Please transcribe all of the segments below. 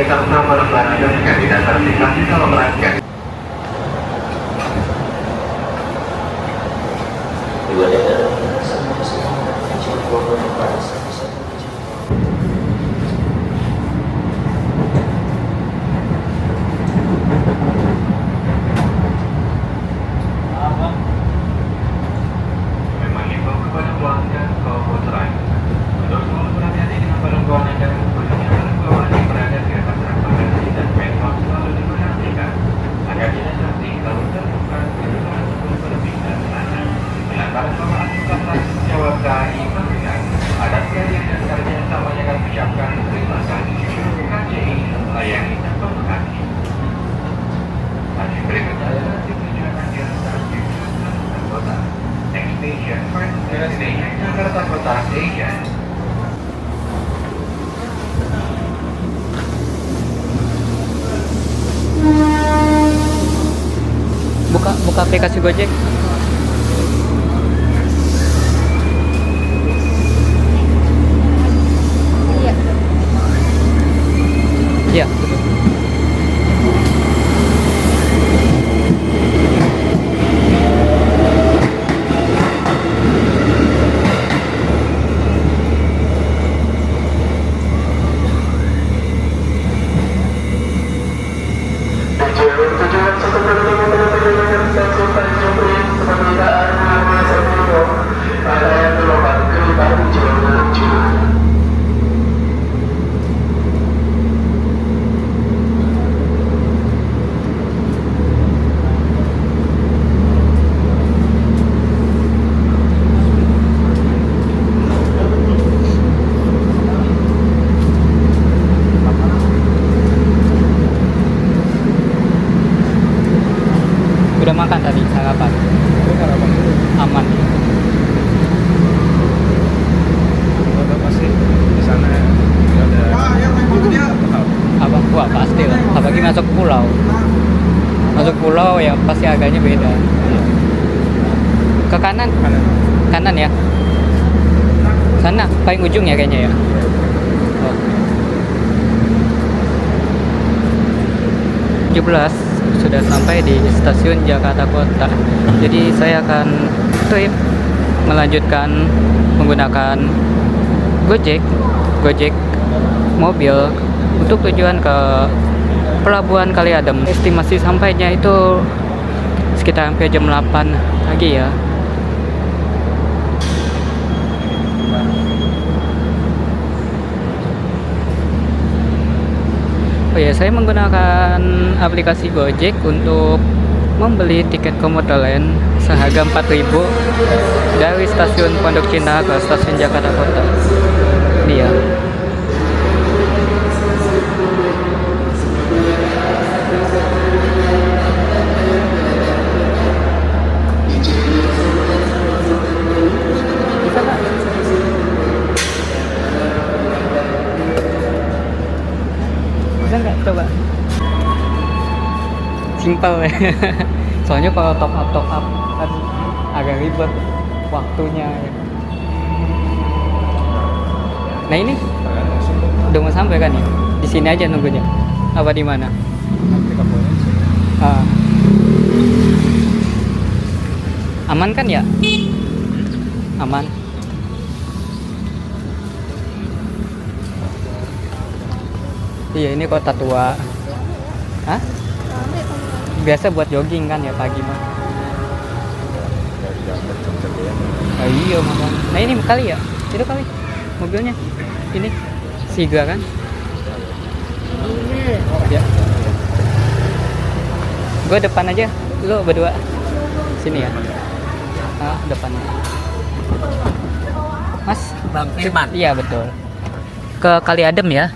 serta lembaran tidak terindikasi dalam rangka memang himbau kepada pelanggan komuter untuk selalu berhati-hati dengan barang bawaan Anda, khususnya barang bawaan yang berada di atas rak bagasi dan peron selalu diperhatikan agar tidak tertinggal terbuka keluar sebelum berpindah sana. Lantaran bawaan bukan tanggung jawab KAI mengingat adat kalian dan kerja sama yang akan menyiapkan terima kasih KCI melayani tanpa berhenti. Masih berikutnya adalah tujuan akhir stasiun Jakarta Kota. Next station, first destination Jakarta Kota Station. Buka aplikasi Gojek. Iya. Iya, betul. Tujuan sebenarnya dengan stasiun Tanjung Priok seperti arah Solo, ada yang gelombang kelima menuju. Udah makan tadi sarapan. Aman. Udah pasti di sana ada Apa? Wah, pasti lah. Apalagi masuk pulau. Masuk pulau ya pasti harganya beda. Ke kanan. Kanan ya. Sana paling ujung ya kayaknya ya. Oh. 17 sudah sampai di stasiun Jakarta Kota. Jadi saya akan trip melanjutkan menggunakan Gojek mobil untuk tujuan ke Pelabuhan Kali Adem. Estimasi sampainya itu sekitar hampir jam 8 pagi ya. Oh ya, saya menggunakan aplikasi Gojek untuk membeli tiket komuter lain seharga 4.000 dari stasiun Pondok Cina ke stasiun Jakarta Kota. Ini ya. Bisa nggak? Bisa nggak coba? Simpel ya. Soalnya kalau top up kan agak ribet waktunya ya. Nah ini udah mau sampai kan ya? Di sini aja nunggunya. Apa di mana? nanti kampungnya di sini. Ah. Aman kan ya? Aman. Iya, ini kota tua. Hah? Biasa buat jogging kan ya pagi mah. Dari jam ya. Oh iya makanya. Nah ini kali ya? Itu kali mobilnya. Ini Siga kan? Ya. Gue depan aja. Lu berdua. Sini ya. Ah, depannya. Mas, Bang Firman. iya betul. Ke Kali Adem ya.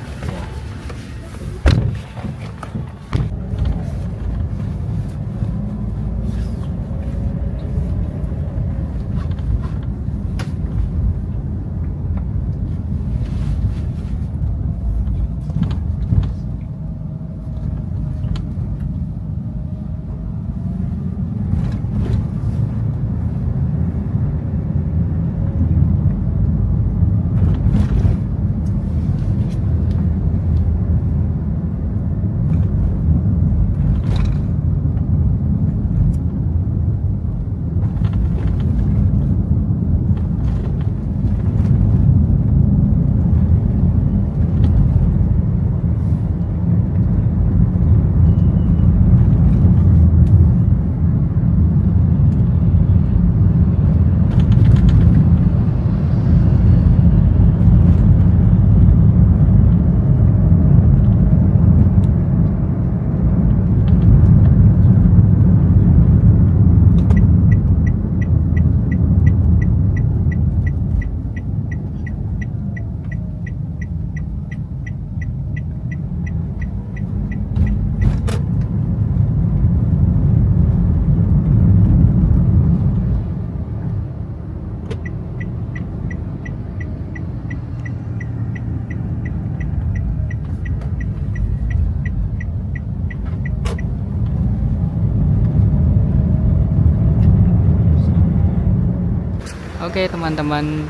Oke teman-teman,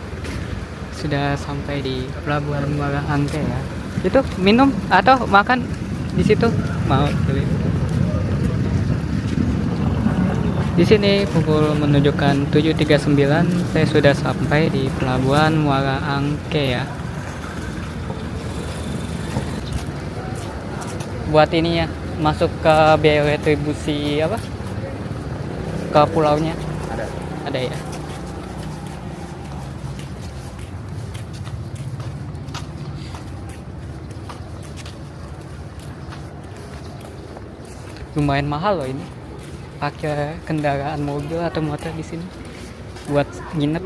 sudah sampai di Pelabuhan Muara Angke ya. Itu minum atau makan di situ mau beli. Di sini pukul menunjukkan 7.39, saya sudah sampai di Pelabuhan Muara Angke ya. Buat ini ya, masuk ke biaya retribusi apa? Ke pulaunya. Ada ya. Lumayan mahal loh ini. Pakai kendaraan mobil atau motor di sini buat nginep.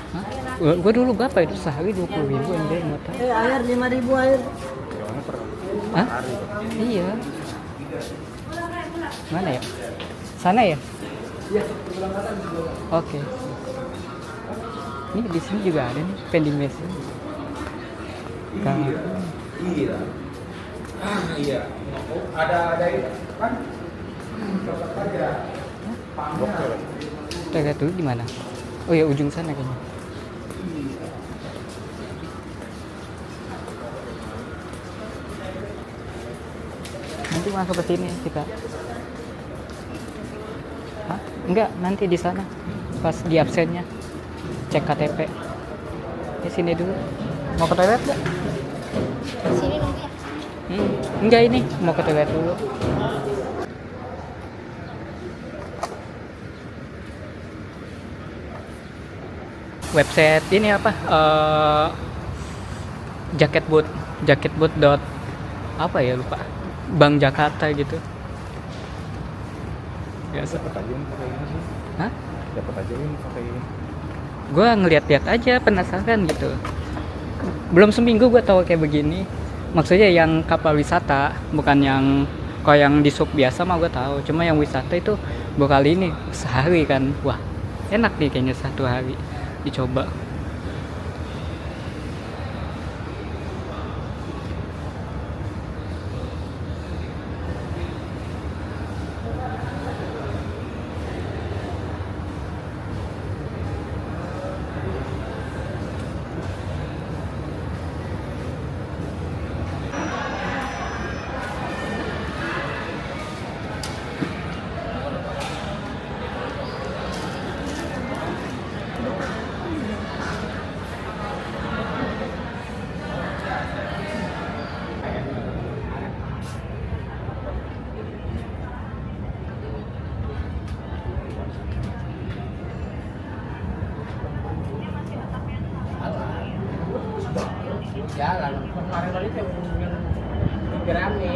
Hah? Gua dulu berapa itu sehari 20.000 deh motor. Air 5.000 air. Hah? Iya. Mana ya? Sana ya? Oke. Ini di sini juga ada nih vending machine. Iya. Iya. Ada itu kan? Kita lihat dulu di mana? Oh ya, ujung sana kayaknya. Nanti masuk ke sini kita. Hah? Enggak, nanti di sana. Pas di absennya. Cek KTP. Di sini dulu. Mau ke toilet enggak? Sini nunggu ya. Enggak, ini mau ke toilet dulu. Website ini apa? Jaketboot dot apa ya, lupa. Bank Jakarta gitu. Biasa. Dapat aja ini pakai ini sih. Hah? Dapat aja ini pakai ini. Gua ngeliat-liat aja, penasaran gitu. Belum seminggu gua tahu kayak begini. Maksudnya yang kapal wisata, bukan yang kalau yang di sub biasa mah gua tahu. Cuma yang wisata itu baru kali ini sehari kan. Wah, enak nih kayaknya satu hari dicoba. Jalan. Kemarin tadi yang rame.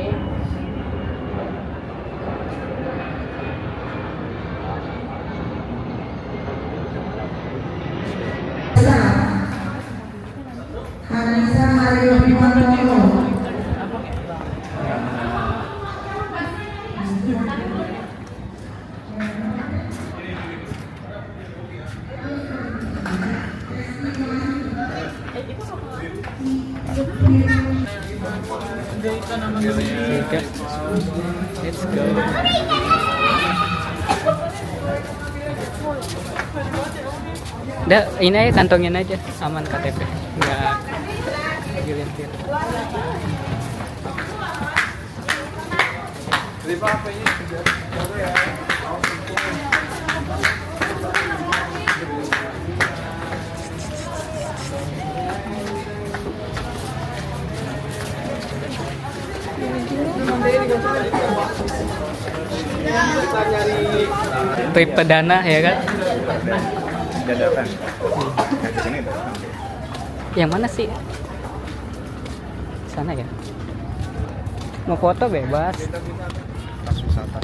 Anissa Mario Pimantono. Tiga. Let's go. Udah, ini aja kantongin aja, aman KTP. Enggak dilihat-lihat. Trip perdana ya kan? Dadakan. Nah, di sini dadakan. Yang mana sih? Sana ya? Mau foto bebas. Pas wisata.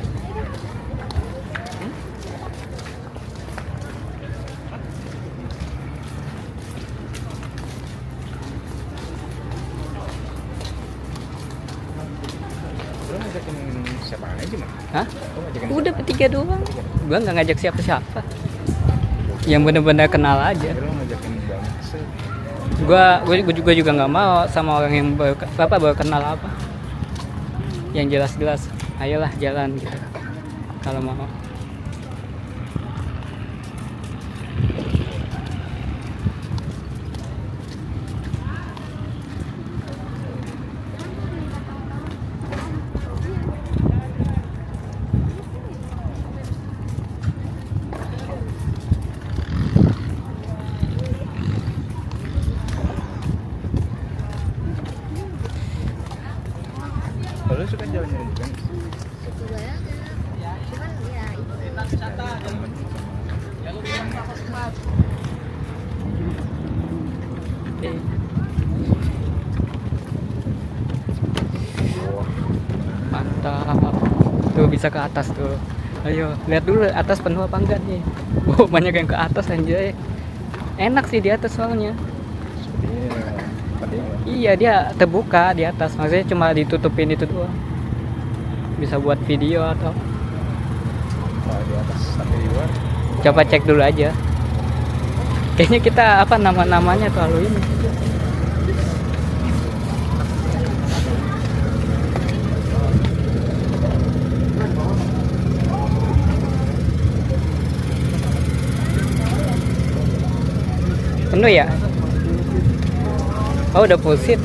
Lu ngajakin siapa aja mah? Hah? Lu ngajakin Udah bertiga doang. Gua nggak ngajak siapa-siapa. Yang bener-bener kenal aja. Lu ngajakin banyak sih. Gua juga nggak mau sama orang yang baru kenal apa. Yang jelas-jelas, ayolah jalan gitu. Kalau mau. Lo suka jalan-jalan juga? Juga ya, cuman ya itu Mantap. Tuh bisa ke atas tuh. Ayo, lihat dulu atas penuh apa enggak nih. Oh, banyak yang ke atas anjay. Enak sih di atas soalnya. Iya, dia terbuka di atas. Maksudnya cuma ditutupin itu doang. Bisa buat video atau Di atas tapi di luar. coba cek dulu aja. Kayaknya kita apa nama-namanya terlalu ini. Penuh ya? Oh, udah full seat.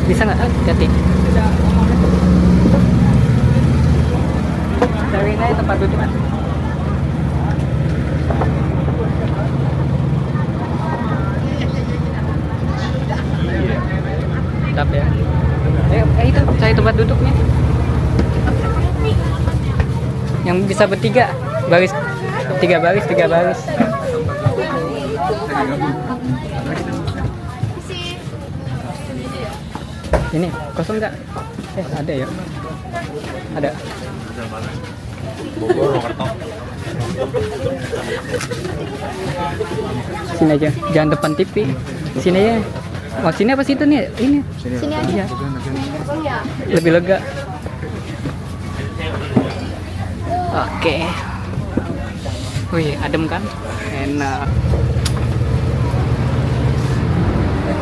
Bisa nggak? Hati. Cariin aja tempat duduk. Mantap ya. Itu cari tempat duduknya. Yang bisa bertiga, baris, tiga baris. Ini kosong nggak? Ada ya? Ada. Sini aja, jangan depan TV. Sini aja. Oh, sini apa situ nih? Ini. sini aja. Iya. Iya. Lebih lega. Oke. Wih, adem kan? Enak.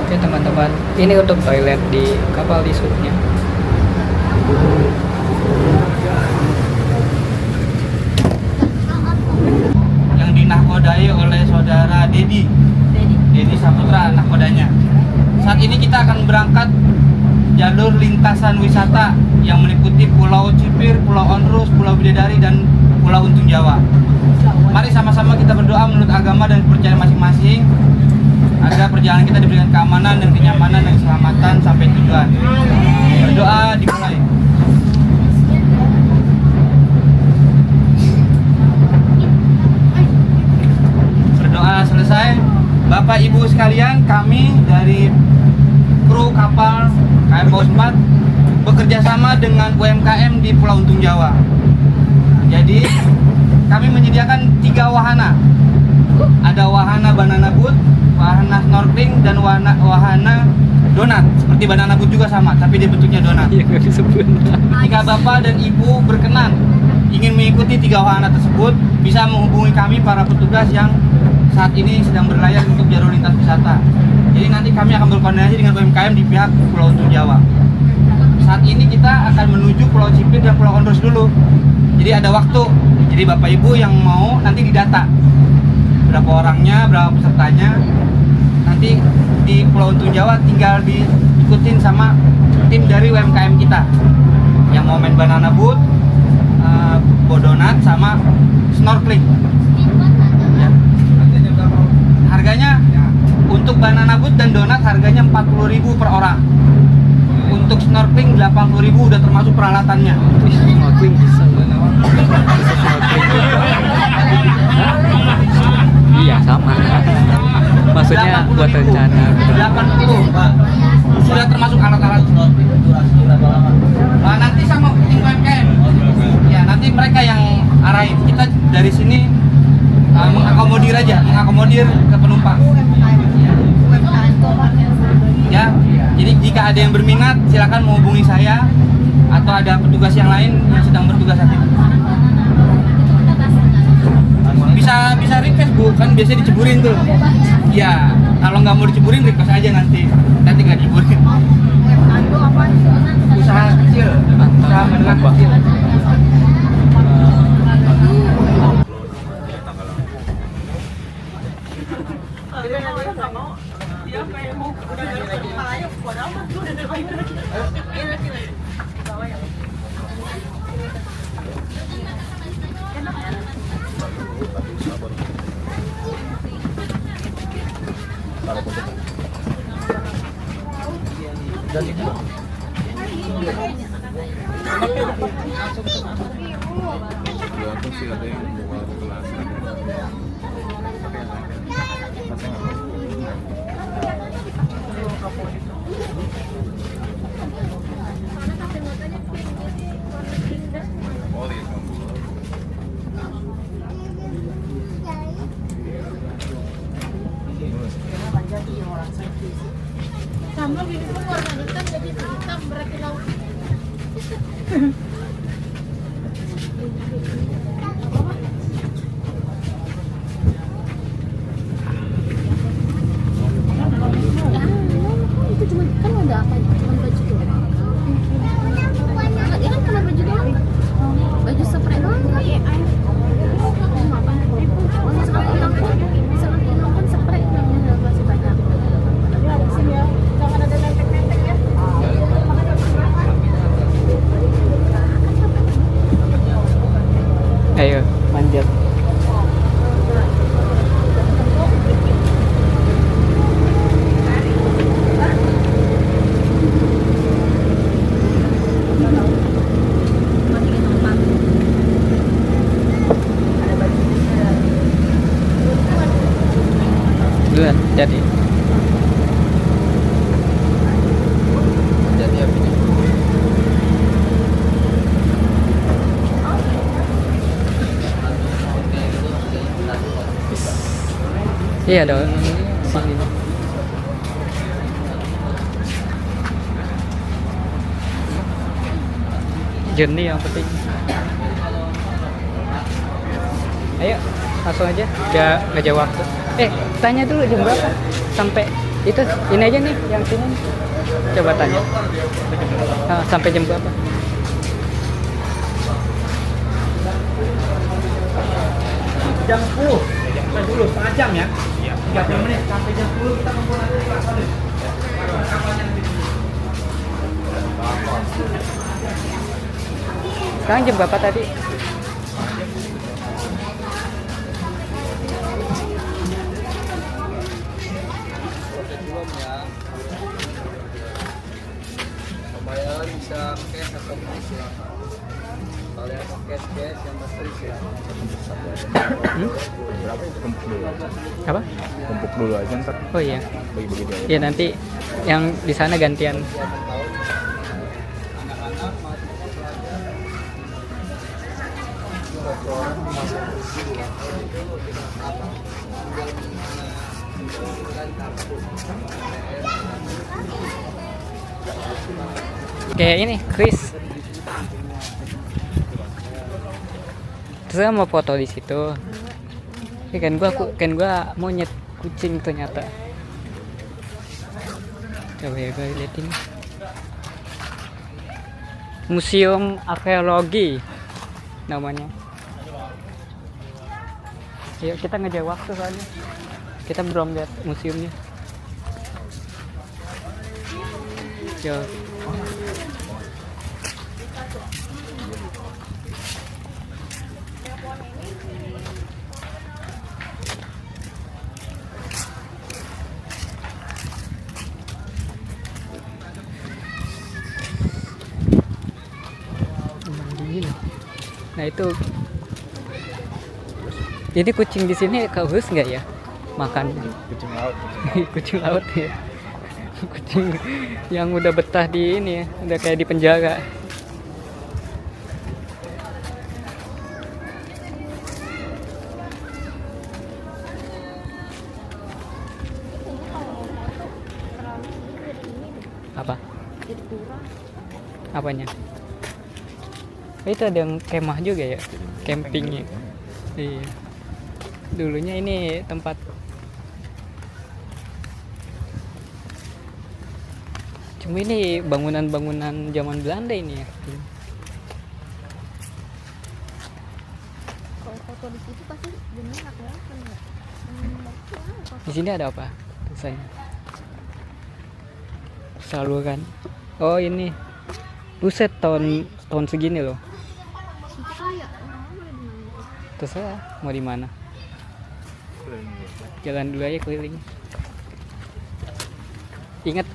Oke teman-teman, ini untuk toilet di kapal di sudnya. Yang dinahkodai oleh saudara Dedi Saputra, nahkodanya. Saat ini kita akan berangkat jalur lintasan wisata yang meliputi Pulau Cipir, Pulau Onrus, Pulau Bidadari, dan Pulau Untung Jawa. Mari sama-sama kita berdoa menurut agama dan kepercayaan masing-masing agar perjalanan kita diberikan keamanan dan kenyamanan dan keselamatan sampai tujuan. Berdoa dimulai. Berdoa selesai. Bapak Ibu sekalian, kami dari kru kapal KM Paus 4 bekerja sama dengan UMKM di Pulau Untung Jawa. Jadi kami menyediakan 3 wahana. Ada wahana banana boat, wahana snorkeling, dan wahana donat. Seperti banana boat juga sama, tapi dia bentuknya donat. Iya, nggak disebut. Jika Bapak dan Ibu berkenan ingin mengikuti 3 wahana tersebut, bisa menghubungi kami para petugas yang saat ini sedang berlayar untuk jalur lintas wisata. Jadi nanti kami akan berkoordinasi dengan UMKM di pihak Pulau Untung Jawa. Saat ini kita akan menuju Pulau Cipir dan Pulau Onrus dulu. Jadi ada waktu. Jadi Bapak Ibu yang mau nanti didata berapa orangnya, berapa pesertanya. Nanti di Pulau Untung Jawa tinggal diikutin sama tim dari UMKM kita yang mau main banana boat, bodonat, sama snorkeling. Ya. Harganya untuk banana boat dan donat harganya 40.000 per orang. Untuk snorkeling 80.000 udah termasuk peralatannya. Snorkeling bisa. Iya sama. Maksudnya buat rencana. 80 sudah termasuk alat-alat. Nanti sama tim UMKM. Ya nanti mereka yang arahin. Kita dari sini mengakomodir ke penumpang. Ya, jadi jika ada yang berminat silakan menghubungi saya atau ada petugas yang lain yang sedang bertugas saat ini. Bisa request Bu, kan biasanya diceburin tuh. Ya, kalau nggak mau diceburin request aja nanti nggak diceburin. Usaha kecil, usaha menengah kecil. Tergantung sih ada yang bawa kelas. Oh, iya. Sama gitu pun warna hitam jadi hitam berarti laut. Itu cuma kan ada apa? Cuma baju doang. Dia kan cuma baju doang. Baju spray doang. Misalkan hilang pun spray namanya masih banyak. Tapi habisin ya. Jangan ada nentek-nentek ya. Ayo manjat. Duluan jadi. Jadi apa ini? Iya dong. Sini. Jernih yang penting. Ayo, langsung aja. Udah nggak jauh waktu. Tanya dulu jam berapa? Sampai itu ini aja nih yang sini. Coba tanya. Sampai jam berapa? Jam 10. Sampai dulu setengah jam ya. 30 menit sampai jam 10 kita kumpul nanti di kelas tadi. Sekarang jam berapa tadi? Pembayaran bisa cash atau cash silakan. Kalau yang mau cash yang pasti silakan. Berapa itu tumpuk dulu? Apa? Tumpuk dulu aja ntar Oh iya. bagi-bagi dia. Ya nanti yang di sana gantian. Kayak ini, Chris. Terus mau foto di situ. Ya kan gua monyet kucing ternyata. Coba ya gue lihat ini. Museum Arkeologi namanya. Yuk kita ngejar waktu soalnya. Kita belum lihat museumnya. Yuk. Nah itu, ini kucing di sini haus nggak ya makan? Kucing laut. Kucing laut ya, kucing yang udah betah di ini ya, udah kayak di penjara. Apa? Apanya? Itu ada yang kemah juga ya, campingnya. Iya. Dulunya ini tempat cuma ini bangunan-bangunan zaman Belanda ini ya. Kalau foto di situ pasti jadinya nggak kelihatan ya. Di sini ada apa tulisannya? saluran. Oh ini, buset tahun segini loh. Itu kayak orang boleh di mana? Terserah mau di mana. Jalan dulu aja keliling. Ingat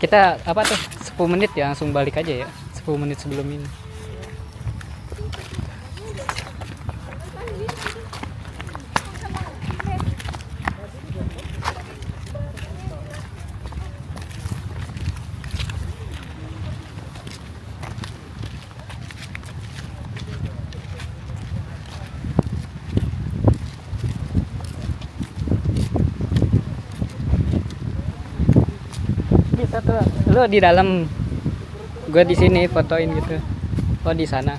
kita apa tuh 10 menit ya, langsung balik aja ya 10 menit sebelum ini. Bisa tuh lu di dalam, gue di sini fotoin gitu. Oh di sana.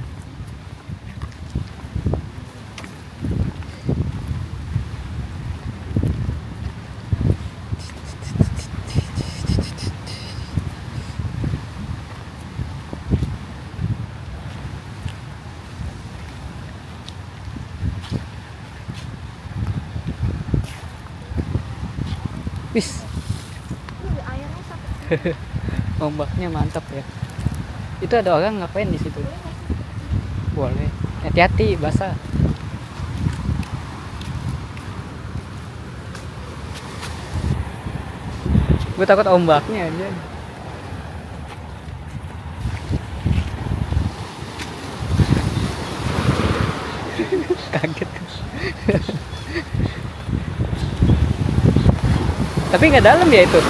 Wis. Airnya sampai Ombaknya mantap ya. Itu ada orang ngapain di situ? Boleh. Hati-hati basah. Gue takut ombaknya aja. Kaget. Tapi nggak dalam ya itu.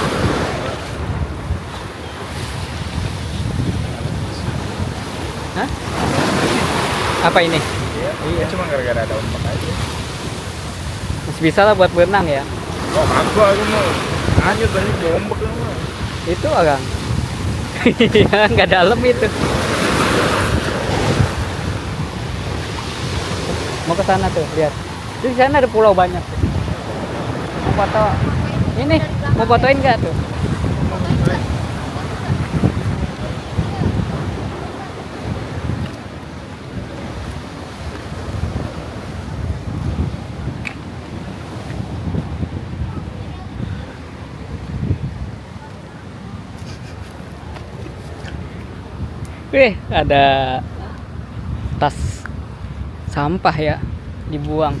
Hah? Apa ini? Iya, cuma gara-gara ada ombak aja. Masih bisa lah buat berenang ya. Oh, aku mau lanjut tadi ke ombak lu mah. Itu orang. Iya, nggak dalam itu. Mau ke sana tuh, lihat. Di sana ada pulau banyak. Mau foto. Ini, mau fotoin nggak tuh? Wih, ada tas sampah ya, dibuang.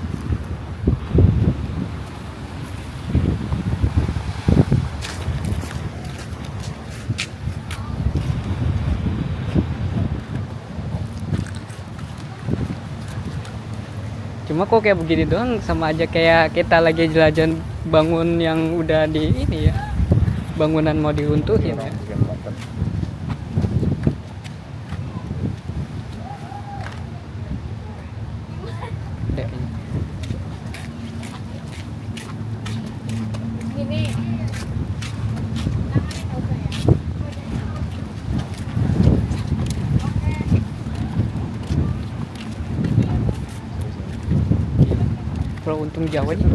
Cuma kok kayak begini doang, sama aja kayak kita lagi jelajah bangun yang udah di ini ya, bangunan mau diruntuhin ya. gini. Kalau untung jauh aja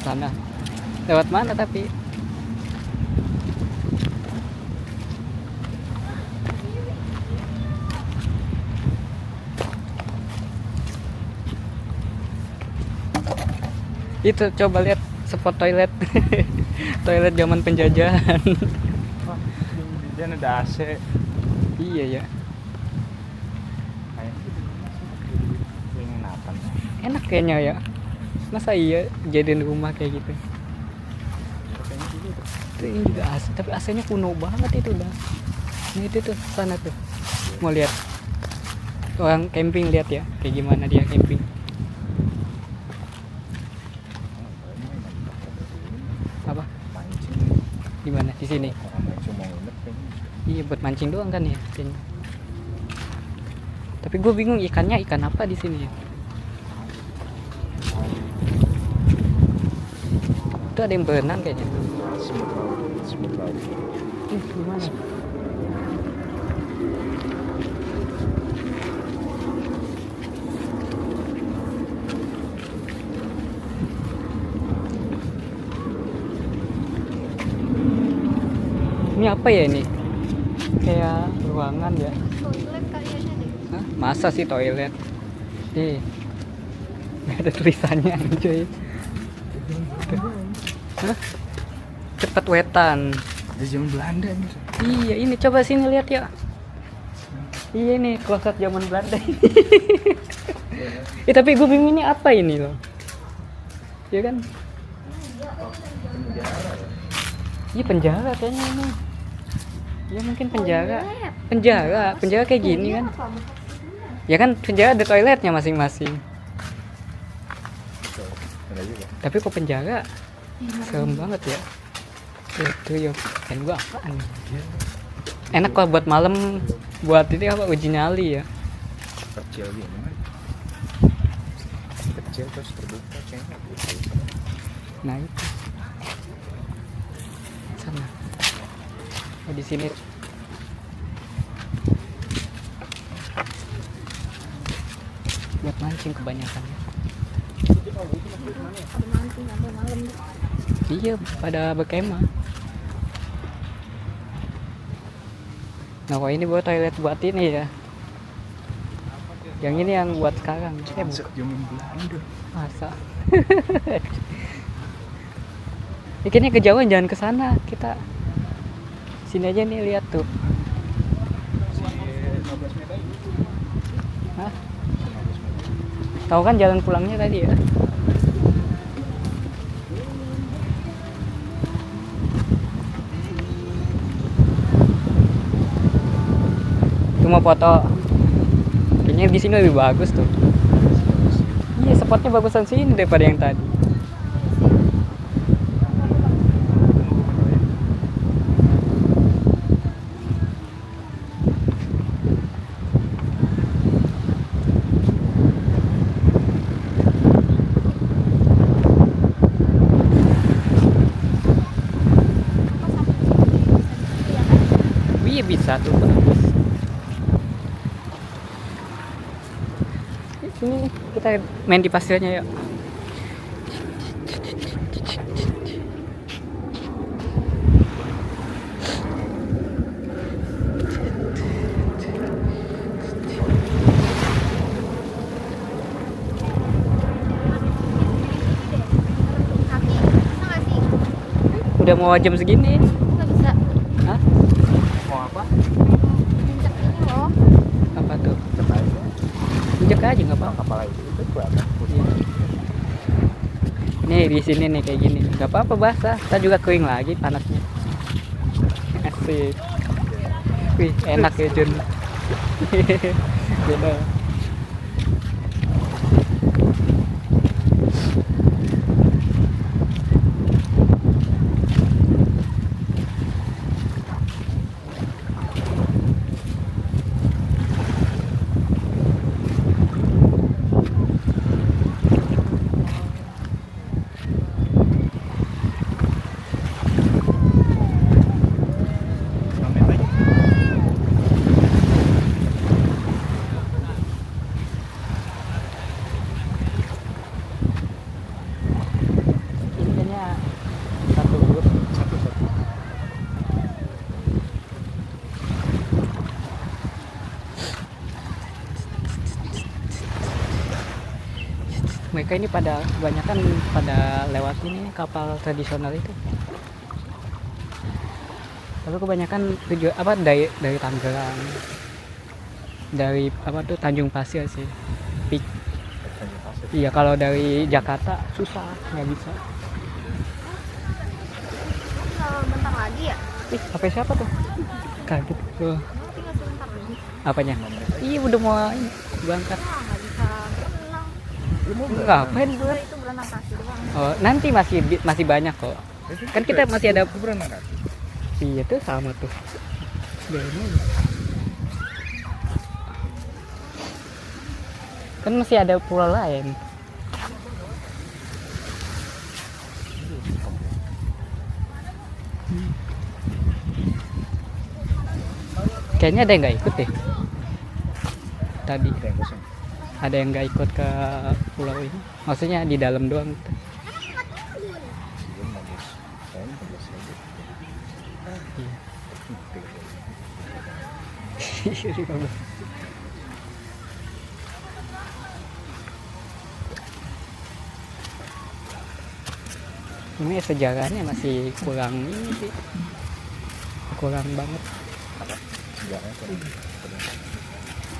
sana. Lewat mana tapi? Itu coba lihat spot toilet. Toilet zaman penjajahan. Dia ada AC. Iya ya. Penginapan. Enak kayaknya ya. Masa iya jadiin rumah kayak gitu? Itu ini juga AC, tapi AC-nya kuno banget itu dah. Ini itu tuh sana tuh. Mau lihat orang camping, lihat ya kayak gimana dia camping. Apa? Mancing. Di mana? Di sini. Orang mancing mau nginep kayaknya. Iya buat mancing doang kan ya kayaknya. Tapi gue bingung ikannya ikan apa di sini ya. Itu ada yang berenang kayaknya. Semut laut. Gimana? Ini apa ya ini? Kayak ruangan ya? Toilet kayaknya deh. Hah? Masa sih toilet? Nih, nggak ada tulisannya cuy. Hah? Cepet wetan. Dari zaman Belanda nih. Iya, ini coba sini lihat ya. Iya nih, kloset zaman Belanda. Tapi gue bingung ini apa ini loh. Iya kan? Iya penjara kayaknya ini. Ya mungkin penjara. Penjara kayak gini kan. Ya kan penjara ada toiletnya masing-masing. Tapi kok penjara? Serem banget ya. Itu yuk, kan gua apaan? Enak kalau buat malam, buat ini apa uji nyali ya. Kecil gini. Kecil terus terbuka kayaknya. Nah itu. Sana. Oh di sini. Buat mancing kebanyakan ya. Ada mancing sampai malam. Iya, pada berkemah. Nah, kalau ini buat toilet buat ini ya. Yang ini yang buat sekarang. Bukan. Zaman Belanda. Masa? Ikannya kejauhan, jangan ke sana. Kita sini aja nih, lihat tuh. Hah? Tahu kan jalan pulangnya tadi ya? Cuma foto. Kayaknya di sini lebih bagus tuh. Iya, spotnya bagusan sini daripada yang tadi. Iya bisa tuh bagus. Sini nih, kita main di pasirnya yuk. Kaki, bisa nggak sih? Udah mau jam segini. Nggak bisa. Hah? Mau apa? Injak ini loh. Apa tuh? Injek aja nggak apa-apa. Kapal itu berapa? Nih di sini nih kayak gini, nggak apa-apa basah. Kita juga kering lagi panasnya. Asik. Wih enak ya Jun. Beda. Ini kayaknya satu grup. Mereka ini pada kebanyakan pada lewat ini kapal tradisional itu. Tapi kebanyakan tujuan apa dari Tangerang, dari apa tuh Tanjung Pasir sih. Iya kalau dari Jakarta susah, nggak bisa. Tinggal bentar lagi ya? Ih, HP siapa tuh? Kaget tuh. Tinggal sebentar lagi. Apanya? Iya udah mau berangkat. Ah, nggak bisa berenang. Ngapain Itu buat? itu berenang kaki doang. Oh, nanti masih banyak kok. Kan kita masih ada berenang kan? Iya tuh sama tuh. Biarin aja. Kan masih ada pulau lain. Kayaknya ada yang nggak ikut deh. Tadi ada yang nggak ikut ke pulau ini. Maksudnya di dalam doang. Iya. 15. Ini sejarahnya masih kurang ini sih. Kurang banget.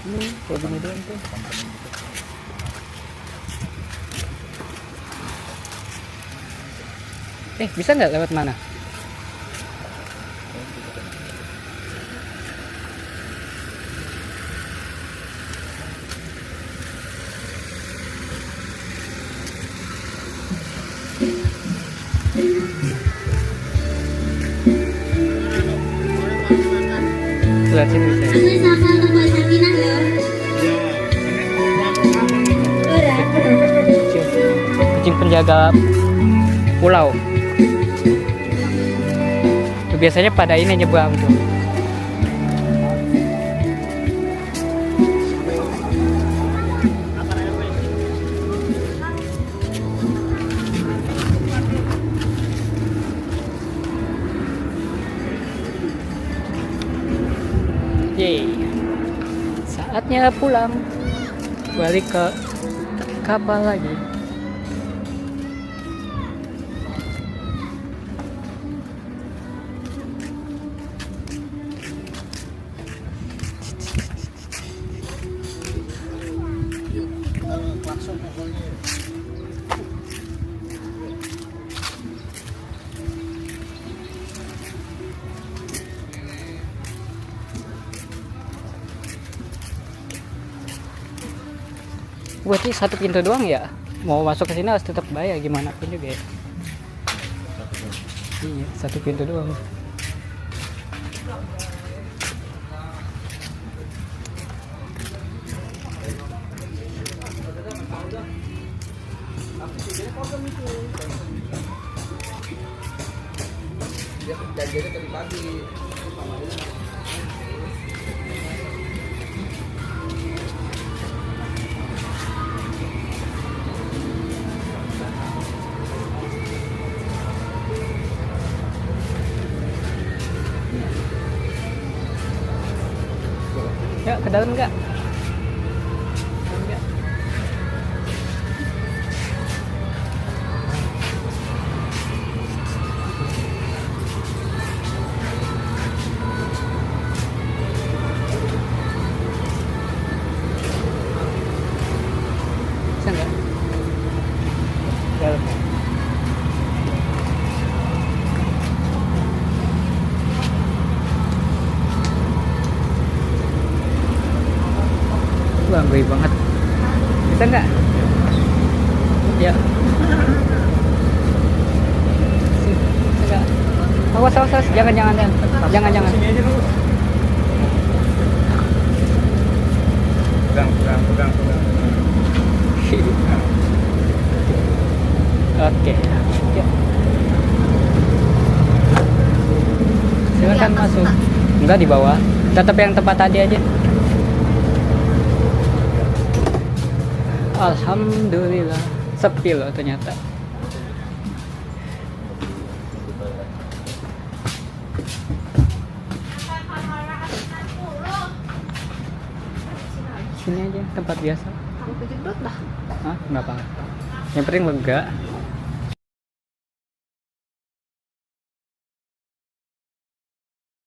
Ini kayak gini doang tuh. Bisa nggak lewat mana? Lihat sini bisa. Asli sama tempat Sakinah ya. Kucing penjaga pulau. Biasanya pada ini nyebrang tuh. Yeay. Saatnya pulang. Balik ke kapal lagi. Berarti satu pintu doang ya? Mau masuk ke sini harus tetap bayar gimana pun juga ya? Iya, satu pintu doang. Dia janjinya tadi pagi. Ya, ke dalam enggak? Bisa enggak? Dalam. Wah, ngeri banget. Bisa nggak? Ya. Bisa nggak? Awas, awas, awas. Jangan. Sini aja dulu. Pegang. Oke. Ya. Silakan masuk. Enggak di bawah. Tetap yang tempat tadi aja. Alhamdulillah, sepi loh ternyata. Sini aja tempat biasa. Aku kejedot dah. Hah? Nggak apa-apa. Yang penting lega.